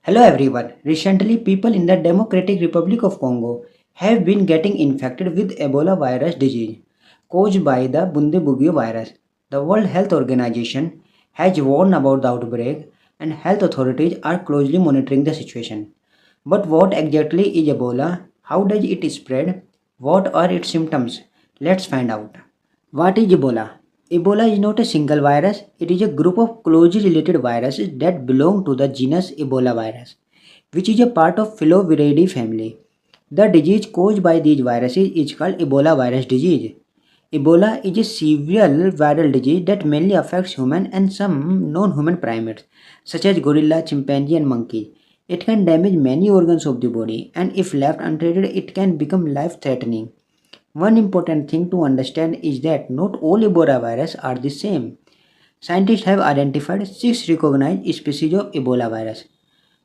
Hello everyone. Recently, people in the Democratic Republic of Congo have been getting infected with Ebola virus disease caused by the Bundibugyo virus. The World Health Organization has warned about the outbreak and health authorities are closely monitoring the situation. But what exactly is Ebola? How does it spread? What are its symptoms? Let's find out. What is Ebola? Ebola is not a single virus, it is a group of closely related viruses that belong to the genus Ebola virus, which is a part of Filoviridae family. The disease caused by these viruses is called Ebola virus disease. Ebola is a severe viral disease that mainly affects human and some non-human primates, such as gorilla, chimpanzee, and monkey. It can damage many organs of the body, and if left untreated, it can become life-threatening. One important thing to understand is that not all Ebola virus are the same. Scientists have identified six recognized species of Ebola virus.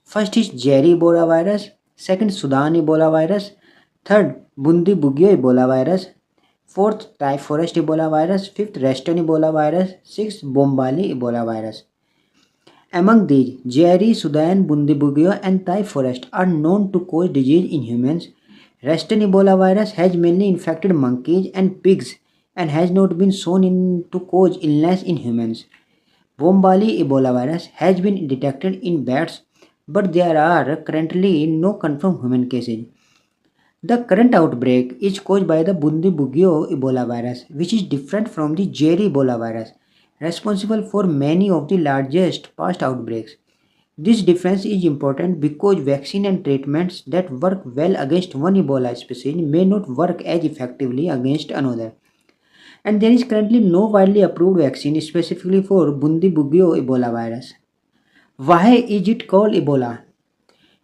First is Jerry Ebola virus, second Sudan Ebola virus, third Bundibugyo Ebola virus, fourth Thai forest Ebola virus, fifth Western Ebola virus, sixth Bombali Ebola virus. Among these, Jerry, Sudan, Bundibugyo, and Thai forest are known to cause disease in humans. Western Ebola virus has mainly infected monkeys and pigs and has not been shown to cause illness in humans. Bombali Ebola virus has been detected in bats, but there are currently no confirmed human cases. The current outbreak is caused by the Bundibugyo Ebola virus, which is different from the Jerry Ebola virus, responsible for many of the largest past outbreaks. This difference is important because vaccine and treatments that work well against one Ebola species may not work as effectively against another. And there is currently no widely approved vaccine specifically for Bundibugyo Ebola virus. Why is it called Ebola?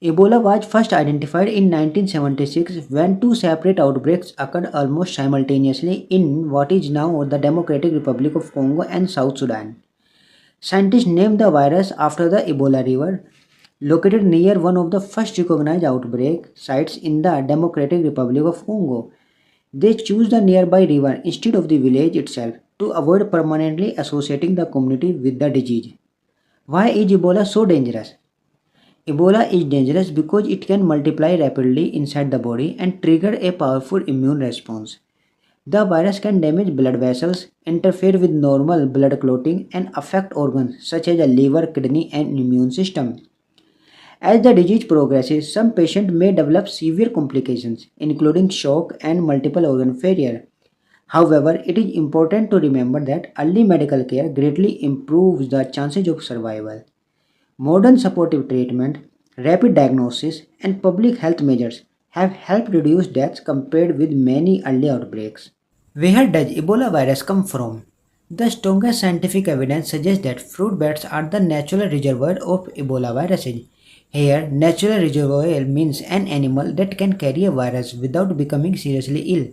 Ebola was first identified in 1976 when two separate outbreaks occurred almost simultaneously in what is now the Democratic Republic of Congo and South Sudan. Scientists named the virus after the Ebola River, located near one of the first recognized outbreak sites in the Democratic Republic of Congo. They chose the nearby river instead of the village itself to avoid permanently associating the community with the disease. Why is Ebola so dangerous? Ebola is dangerous because it can multiply rapidly inside the body and trigger a powerful immune response. The virus can damage blood vessels, interfere with normal blood clotting, and affect organs such as the liver, kidney, and immune system. As the disease progresses, some patients may develop severe complications, including shock and multiple organ failure. However, it is important to remember that early medical care greatly improves the chances of survival. Modern supportive treatment, rapid diagnosis, and public health measures have helped reduce deaths compared with many early outbreaks. Where does Ebola virus come from? The strongest scientific evidence suggests that fruit bats are the natural reservoir of Ebola viruses. Here, natural reservoir means an animal that can carry a virus without becoming seriously ill.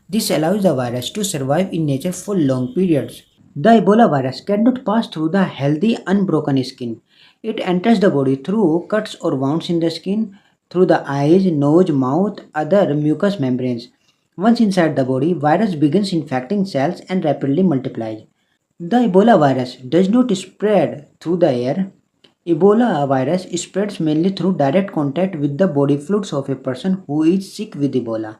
This allows the virus to survive in nature for long periods. The Ebola virus cannot pass through the healthy, unbroken skin. It enters the body through cuts or wounds in the skin, through the eyes, nose, mouth, other mucous membranes. Once inside the body, virus begins infecting cells and rapidly multiplies. The Ebola virus does not spread through the air. Ebola virus spreads mainly through direct contact with the body fluids of a person who is sick with Ebola.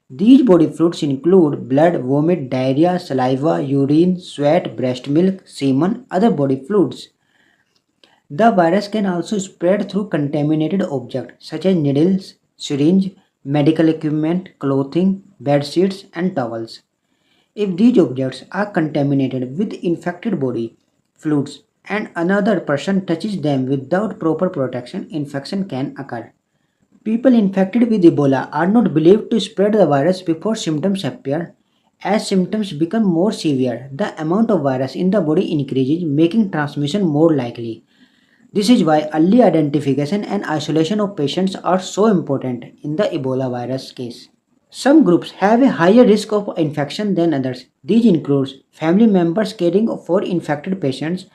These body fluids include blood, vomit, diarrhea, saliva, urine, sweat, breast milk, semen, other body fluids. The virus can also spread through contaminated objects such as needles, syringe, medical equipment, clothing, bed sheets, and towels. If these objects are contaminated with infected body fluids and another person touches them without proper protection, infection can occur. People infected with Ebola are not believed to spread the virus before symptoms appear. As symptoms become more severe, the amount of virus in the body increases, making transmission more likely. This is why early identification and isolation of patients are so important in the Ebola virus case. Some groups have a higher risk of infection than others. These include family members caring for infected patients,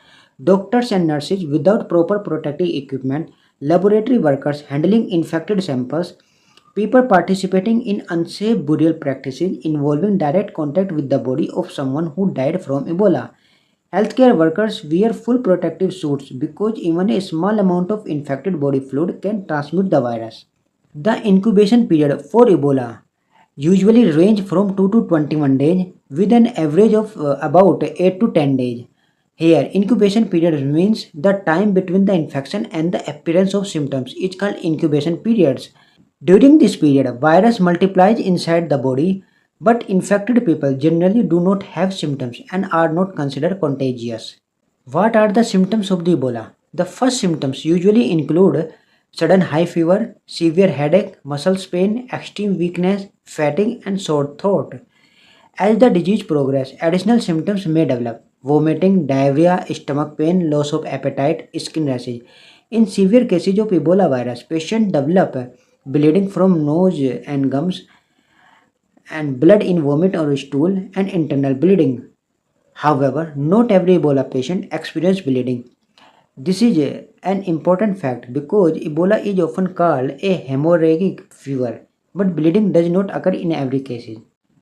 doctors and nurses without proper protective equipment, laboratory workers handling infected samples, people participating in unsafe burial practices involving direct contact with the body of someone who died from Ebola. Healthcare workers wear full protective suits because even a small amount of infected body fluid can transmit the virus. The incubation period for Ebola usually range from 2 to 21 days with an average of about 8 to 10 days. Here, incubation period means the time between the infection and the appearance of symptoms is called incubation periods. During this period, virus multiplies inside the body, but infected people generally do not have symptoms and are not considered contagious. What are the symptoms of the Ebola? The first symptoms usually include sudden high fever, severe headache, muscle pain, extreme weakness, fatigue, and sore throat. As the disease progresses, additional symptoms may develop vomiting, diarrhea, stomach pain, loss of appetite, skin rashes. In severe cases of Ebola virus, patients develop bleeding from nose and gums and blood in vomit or stool and internal bleeding. However, not every Ebola patient experiences bleeding. This is an important fact because Ebola is often called a hemorrhagic fever, but bleeding does not occur in every case.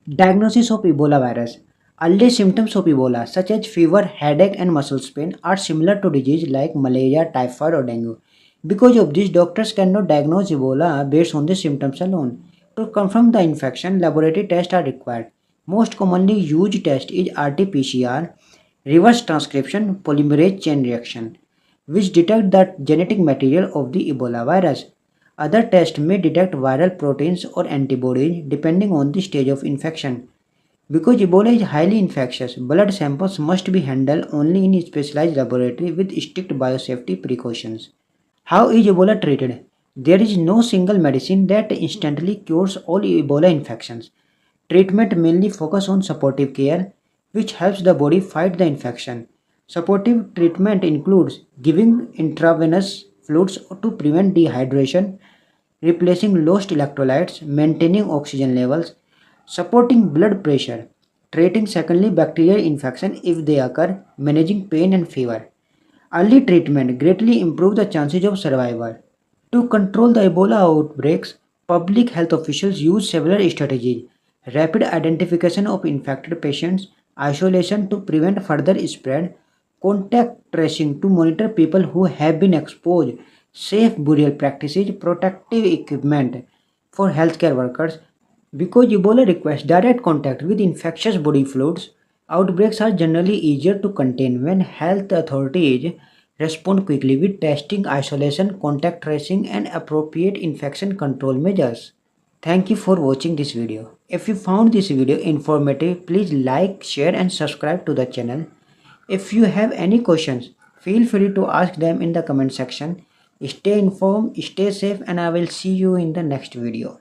Diagnosis of Ebola virus. Early symptoms of Ebola, such as fever, headache, and muscle pain, are similar to disease like malaria, typhoid, or dengue. Because of this, doctors cannot diagnose Ebola based on the symptoms alone. To confirm the infection, laboratory tests are required. Most commonly used test is RT-PCR, reverse transcription polymerase chain reaction, which detect the genetic material of the Ebola virus. Other tests may detect viral proteins or antibodies depending on the stage of infection. Because Ebola is highly infectious, blood samples must be handled only in a specialized laboratory with strict biosafety precautions. How is Ebola treated? There is no single medicine that instantly cures all Ebola infections. Treatment mainly focus on supportive care, which helps the body fight the infection. Supportive treatment includes giving intravenous fluids to prevent dehydration, replacing lost electrolytes, maintaining oxygen levels, supporting blood pressure, treating secondary bacterial infection if they occur, managing pain and fever. Early treatment greatly improves the chances of survival. To control the Ebola outbreaks, public health officials use several strategies: rapid identification of infected patients, isolation to prevent further spread, contact tracing to monitor people who have been exposed, safe burial practices, protective equipment for healthcare workers. Because Ebola requires direct contact with infectious body fluids, outbreaks are generally easier to contain when health authorities respond quickly with testing, isolation, contact tracing, and appropriate infection control measures. Thank you for watching this video. If you found this video informative, please like, share, and subscribe to the channel. If you have any questions, feel free to ask them in the comment section. Stay informed, stay safe, and I will see you in the next video.